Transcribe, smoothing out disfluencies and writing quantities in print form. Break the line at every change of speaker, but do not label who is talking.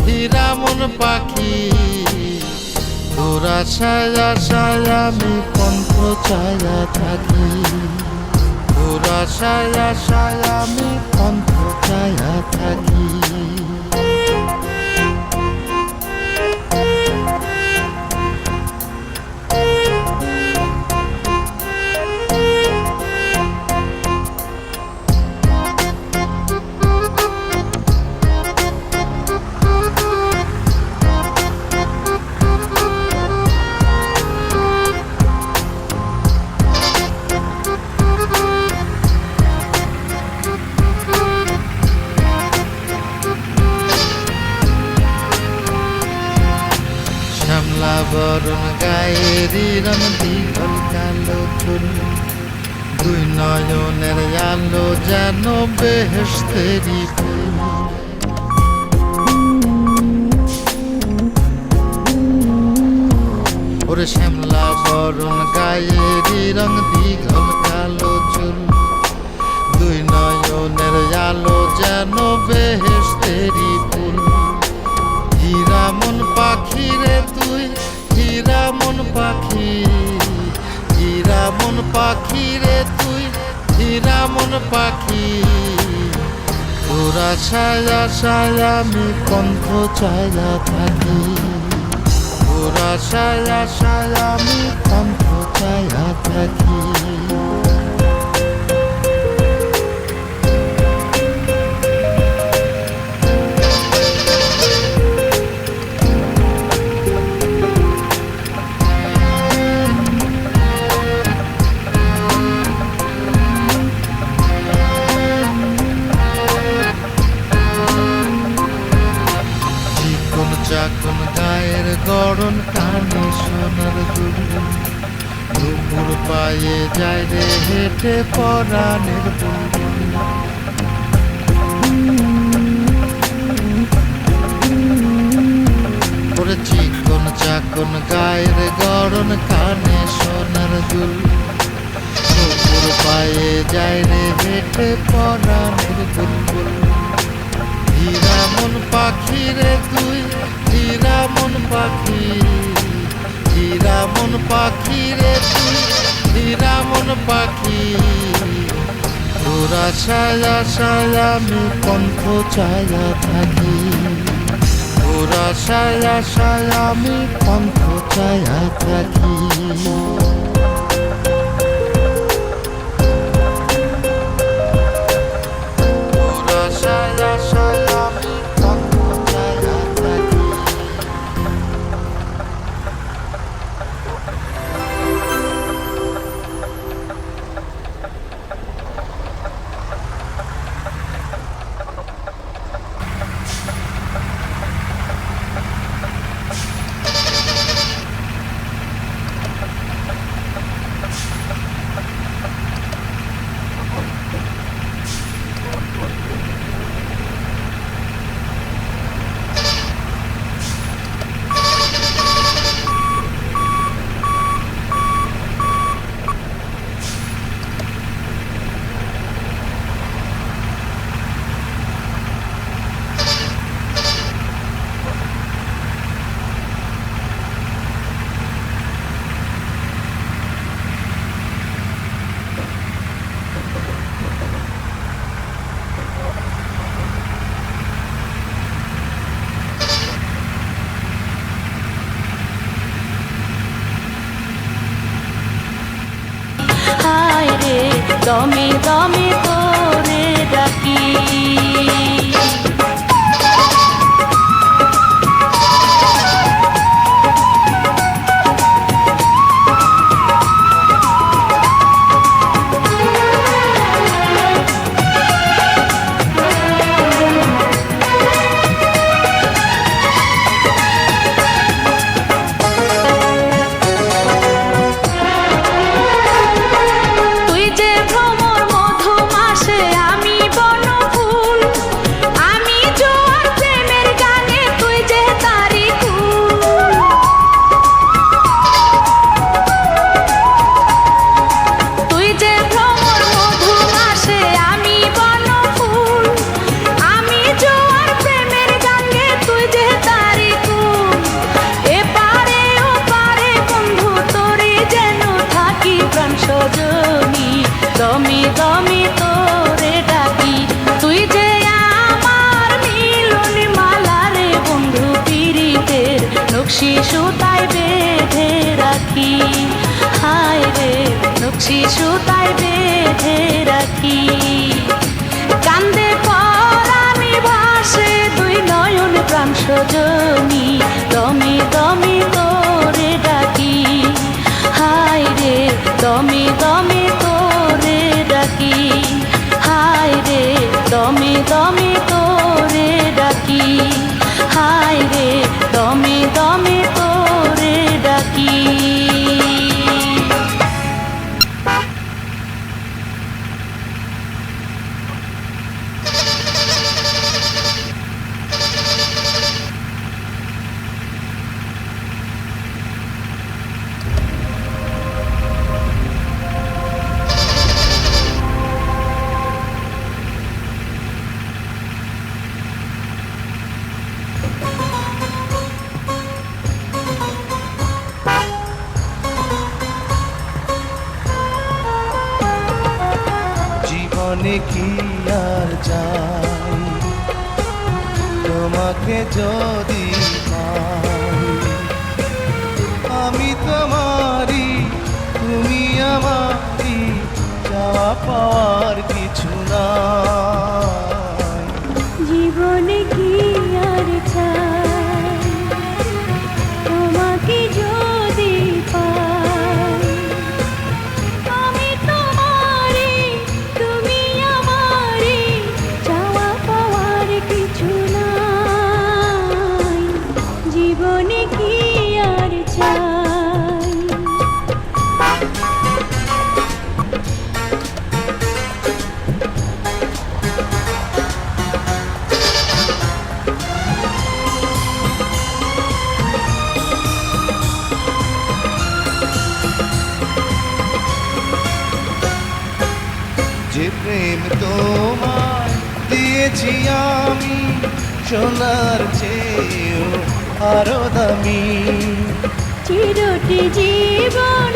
হীরা মন পাখি তোর আশায় আশায় আমি পন্থ চায়া থাকি, তোর আশায় আশায় আমি পন্থ চায়া থাকি। শ্যামলা বরণ গায়েরি রং দীঘল কালো চুল, দুই নয়নের আলো যেন বেহেশতেরি ফুল। ওরে শ্যামলা বরণ গায়েরি রং দীঘল কালো চুল, দুই নয়নের আলো যেন বেহেশতেরি ফুল। হীরা মন পাখি রে তুই, হীরা মন পাখি, হীরা মন পাখি রে তুই, হীরা মন পাখি তোর আশায় আশায় আমি পন্থ চায়া থাকি, তোর আশায় আশায় আমি পন্থ চায়া থাকি। চাকন গায়ের গড়ন কানে সোনার দুল, দুপুর পায়ে যায় রে হেঁটে পরাণের বুলবুল। ওরে চিকন চাকন গায়ের গড়ন কানে সোনার দুল, দুপুর পায়ে যায় রে হেঁটে পরাণের বুলবুল। হীরা মন পাখি রে তুই, হীরা মন পাখি, হীরা মন পাখি রে তুই, হীরা মন পাখি তোর আশায় আশায় আমি পন্থ চায়া থাকি, তোর আশায় আশায় আমি পন্থ চায়া থাকি।
দমে দমে তোরে ডাকি, তুই যে ভ্রমর মধুমাসে আমি বনফুল, সুতায় বেঁধে রাখি, হায় রে নকশি সুতায় বেঁধে রাখি। কান্দে পরাণে ভাসে দুই নয়ন প্রাণ সজনী, দমে দমে তোরে ডাকি, হায় রে দমে দমে তোরে ডাকি, হায় রে দমে দমে তোরে ডাকি, হায় রে দমে দমে তোরে ডাকি।
জীবনে কি আর চাই, তোমাকে যদি পাই, আমি তোমারই তুমি আমারই, চাওয়া পাওয়ার কিছু নাই।
জীবনে কি আর চাই, তোমাকে যদি পাই, আমি তোমারই তুমি আমারই, চাওয়া পাওয়ার কিছু নাই। জীবনে কি আর চাই।
যে প্রেম তোমায় দিয়েছি আমি, সোনার চেয়েও আরো দামি।
চিরটি জীবন